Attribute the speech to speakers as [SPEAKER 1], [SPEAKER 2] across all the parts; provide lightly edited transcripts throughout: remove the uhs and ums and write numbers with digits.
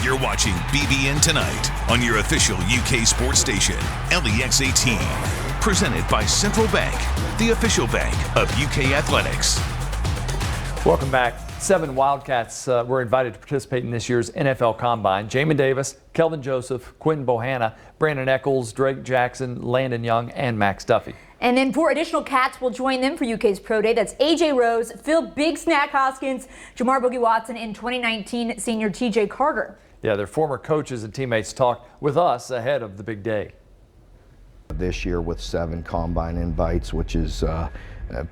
[SPEAKER 1] You're watching BBN Tonight on your official UK sports station, LEX 18. Presented by Central Bank, the official bank of UK athletics.
[SPEAKER 2] Welcome back. 7 Wildcats were invited to participate in this year's NFL Combine. Jamin Davis, Kelvin Joseph, Quentin Bohanna, Brandon Eccles, Drake Jackson, Landon Young, and Max Duffy.
[SPEAKER 3] And then 4 additional Cats will join them for UK's Pro Day. That's AJ Rose, Phil Big Snack Hoskins, Jamar Boogie Watson, and 2019 senior TJ Carter.
[SPEAKER 2] Yeah, their former coaches and teammates talked with us ahead of the big day.
[SPEAKER 4] This year with 7 Combine invites, which is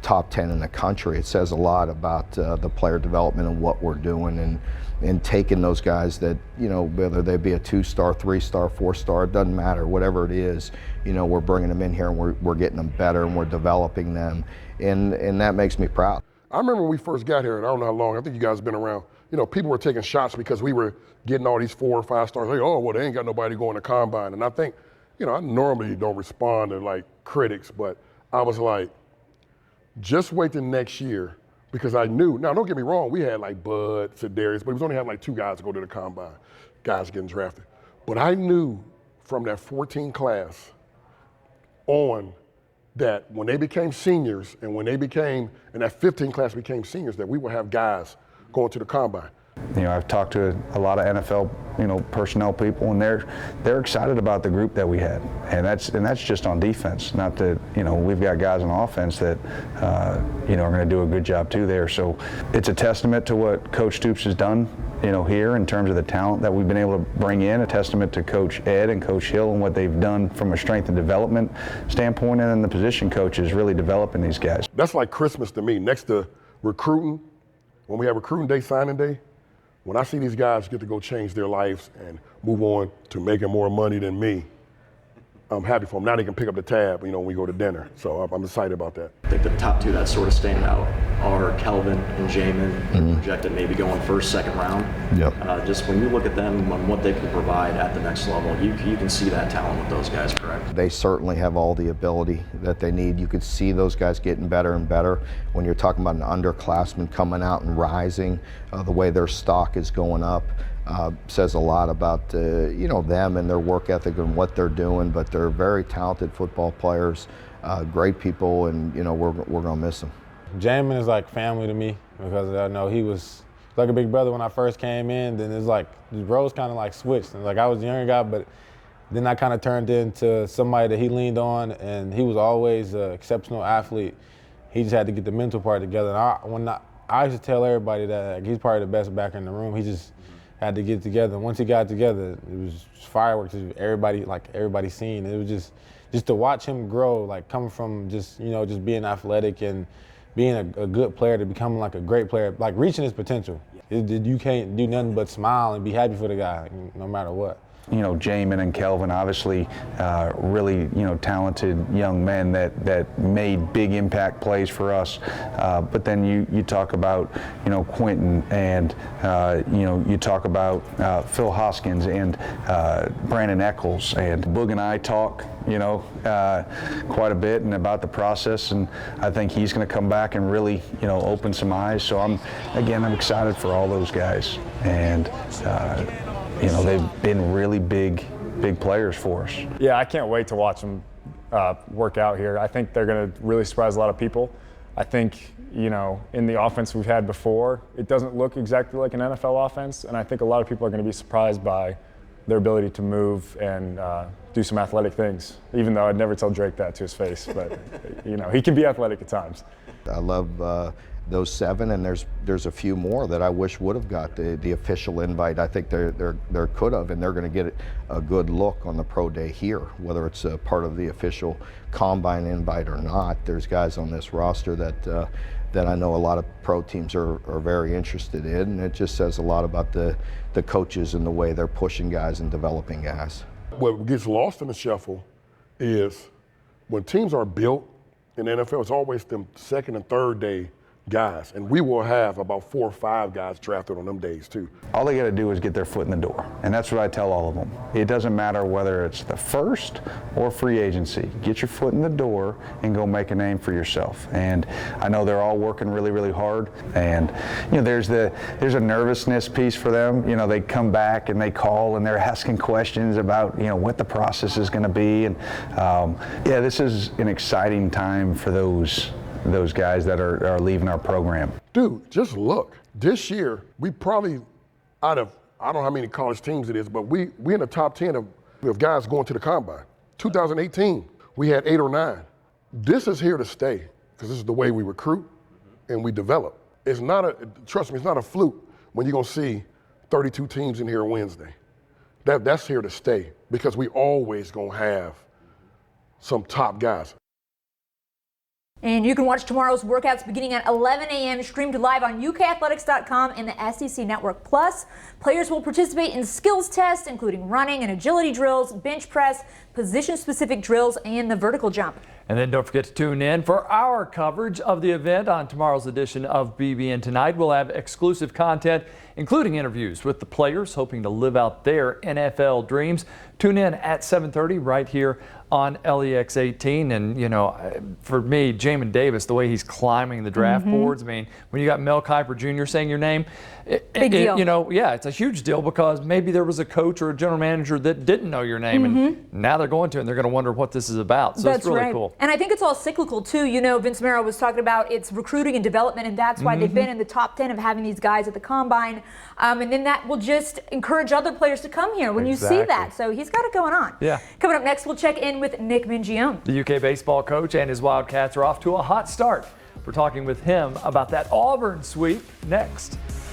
[SPEAKER 4] top 10 in the country, it says a lot about the player development and what we're doing, and taking those guys that, you know, whether they be a 2-star, 3-star, 4-star, it doesn't matter, whatever it is, you know, we're bringing them in here and we're getting them better and we're developing them, and that makes me proud.
[SPEAKER 5] I remember when we first got here, and I don't know how long, I think you guys have been around, you know, people were taking shots because we were getting all these 4 or 5 stars. Like, oh, well, they ain't got nobody going to Combine. And I think, you know, I normally don't respond to like critics, but I was like, just wait till next year, because I knew. Now, don't get me wrong, we had like Bud, Sedarius, but we was only having like 2 guys to go to the Combine, guys getting drafted. But I knew from that 14 class on that when they became seniors and when they became, and that 15 class became seniors, that we would have guys going to the Combine.
[SPEAKER 6] You know, I've talked to a lot of NFL, you know, personnel people, and they're excited about the group that we had, and that's just on defense. Not that, you know, we've got guys on offense that you know, are going to do a good job too there. So it's a testament to what Coach Stoops has done, you know, here in terms of the talent that we've been able to bring in. A testament to Coach Ed and Coach Hill and what they've done from a strength and development standpoint, and then the position coaches really developing these guys.
[SPEAKER 5] That's like Christmas to me. Next to recruiting, when we have recruiting day, signing day. When I see these guys get to go change their lives and move on to making more money than me, I'm happy for them. Now they can pick up the tab, you know, when we go to dinner. So I'm excited about that.
[SPEAKER 7] I think the top 2 that sort of stand out are Kelvin and Jamin, projected maybe going first, second round.
[SPEAKER 4] Yep.
[SPEAKER 7] Just when you look at them and what they can provide at the next level, you can see that talent with those guys, correct?
[SPEAKER 4] They certainly have all the ability that they need. You could see those guys getting better and better. When you're talking about an underclassman coming out and rising, the way their stock is going up, says a lot about you know, them and their work ethic and what they're doing. But they're very talented football players, great people, and you know, we're gonna miss them.
[SPEAKER 8] Jamin is like family to me, because I know he was like a big brother when I first came in. Then it's like the roles kind of like switched. And like I was the younger guy, but then I kind of turned into somebody that he leaned on, and he was always an exceptional athlete. He just had to get the mental part together. And I used to tell everybody that like, he's probably the best backer in the room. He just had to get it together. And once he got it together, it was fireworks. Everybody seen. It was just to watch him grow, like coming from just, you know, just being athletic and being a good player to becoming like a great player, like reaching his potential. You can't do nothing but smile and be happy for the guy, no matter what.
[SPEAKER 6] You know, Jamin and Kelvin, obviously really, you know, talented young men that made big impact plays for us. But then you talk about, you know, Quentin, and you know, you talk about Phil Hoskins and Brandon Eccles, and Boog and I talk, you know, quite a bit and about the process, and I think he's going to come back and really, you know, open some eyes. So I'm excited for all those guys, and you know, they've been really big players for us.
[SPEAKER 9] Yeah, I can't wait to watch them work out here. I think they're going to really surprise a lot of people. I think, you know, in the offense we've had before, it doesn't look exactly like an NFL offense, and I think a lot of people are going to be surprised by their ability to move and do some athletic things, even though I'd never tell Drake that to his face, but, you know, he can be athletic at times.
[SPEAKER 4] I love those 7, and there's a few more that I wish would have got the official invite. I think they could have, and they're going to get a good look on the pro day here, whether it's a part of the official combine invite or not. There's guys on this roster that I know a lot of pro teams are very interested in, and it just says a lot about the coaches and the way they're pushing guys and developing guys.
[SPEAKER 5] What gets lost in the shuffle is when teams are built in the NFL, it's always them second and third day guys, and we will have about 4 or 5 guys drafted on them days too.
[SPEAKER 6] All they got to do is get their foot in the door, and that's what I tell all of them. It doesn't matter whether it's the first or free agency. Get your foot in the door and go make a name for yourself. And I know they're all working really, really hard. And there's a nervousness piece for them. They come back and they call and they're asking questions about what the process is going to be. And yeah, this is an exciting time for those guys that are leaving our program.
[SPEAKER 5] Dude, just look. This year, we probably, out of, I don't know how many college teams it is, but we in the top 10 of guys going to the combine. 2018, we had 8 or 9. This is here to stay, because this is the way we recruit and we develop. Trust me, it's not a fluke when you're going to see 32 teams in here Wednesday. That's here to stay, because we always going to have some top guys.
[SPEAKER 3] And you can watch tomorrow's workouts beginning at 11 a.m. streamed live on UKathletics.com and the SEC Network Plus. Players will participate in skills tests, including running and agility drills, bench press, position-specific drills, and the vertical jump.
[SPEAKER 2] And then don't forget to tune in for our coverage of the event on tomorrow's edition of BBN Tonight. We'll have exclusive content, including interviews with the players hoping to live out their NFL dreams. Tune in at 7:30 right here on LEX 18. And, for me, Jamin Davis, the way he's climbing the draft boards, I mean, when you got Mel Kiper Jr. saying your name,
[SPEAKER 3] big deal.
[SPEAKER 2] Yeah, it's a huge deal, because maybe there was a coach or a general manager that didn't know your name, and now they're going to, and they're going to wonder what this is about. So
[SPEAKER 3] That's
[SPEAKER 2] it's really
[SPEAKER 3] right.
[SPEAKER 2] cool.
[SPEAKER 3] And I think it's all cyclical too. Vince Marrow was talking about it's recruiting and development, and that's why they've been in the top 10 of having these guys at the combine. And then that will just encourage other players to come here when you see that. So he's got it going on.
[SPEAKER 2] Yeah.
[SPEAKER 3] Coming up next, we'll check in with Nick Mingione.
[SPEAKER 2] The UK baseball coach and his Wildcats are off to a hot start. We're talking with him about that Auburn sweep next.